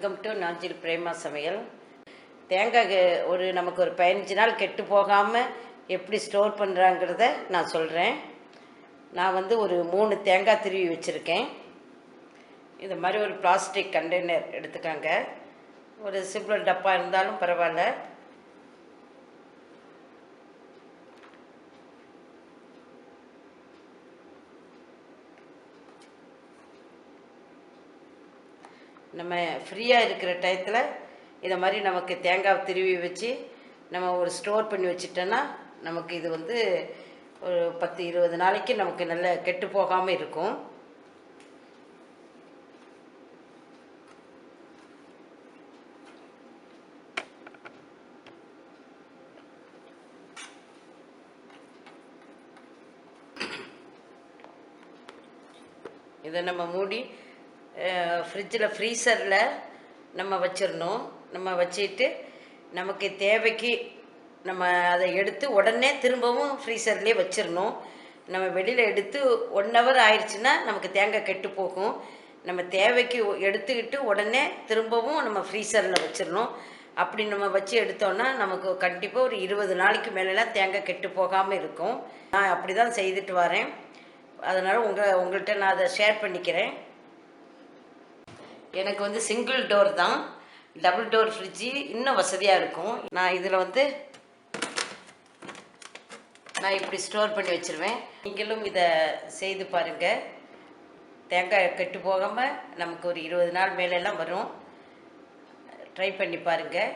Welcome to Nanjil Prema சமையல். தேங்காய் நமக்கு ஒரு 15 நாள் கெட்டு போகாமல் எப்படி ஸ்டோர் பண்ணுறாங்கிறத நான் சொல்கிறேன். நான் ஒரு 3 தேங்காய் திருவி வச்சுருக்கேன். இது மாதிரி ஒரு பிளாஸ்டிக் கண்டெய்னர் எடுத்துக்காங்க. ஒரு சிம்பிள் டப்பா இருந்தாலும் பரவாயில்ல. நம்ம ஃப்ரீயாக இருக்கிற டயத்தில் இதை மாதிரி நமக்கு தேங்காய் திருவி வச்சு நம்ம ஒரு ஸ்டோர் பண்ணி வச்சிட்டோன்னா நமக்கு இது ஒரு 10-20 நாளைக்கு நமக்கு நல்ல கெட்டு போகாமல் இருக்கும். இதை நம்ம மூடி ஃப்ரிட்ஜில் ஃப்ரீசரில் நம்ம வச்சிடணும். நம்ம வச்சுட்டு நமக்கு தேவைக்கு நம்ம அதை எடுத்து உடனே திரும்பவும் ஃப்ரீசர்லேயே வச்சிடணும். நம்ம வெளியில் எடுத்து 1 ஹவர் ஆயிடுச்சுன்னா நமக்கு தேங்காய் கெட்டு போகும். நம்ம தேவைக்கு எடுத்துக்கிட்டு உடனே திரும்பவும் நம்ம ஃப்ரீசரில் வச்சிடணும். அப்படி நம்ம வச்சு எடுத்தோன்னா நமக்கு கண்டிப்பாக ஒரு 20 நாளைக்கு மேலெலாம் தேங்காய் கெட்டு போகாமல் இருக்கும். நான் அப்படி தான் செய்துட்டு வரேன். அதனால் உங்கள்கிட்ட நான் அதை ஷேர் பண்ணிக்கிறேன். எனக்கு சிங்கிள் டோர் தான். டபுள் டோர் ஃப்ரிட்ஜு இன்னும் வசதியாக இருக்கும். நான் இதில் நான் இப்படி ஸ்டோர் பண்ணி வச்சுருவேன். நீங்களும் இதை செய்து பாருங்கள். தேங்காய் கெட்டு போகாமல் நமக்கு ஒரு 20 நாள் மேலெல்லாம் வரும். ட்ரை பண்ணி பாருங்கள்.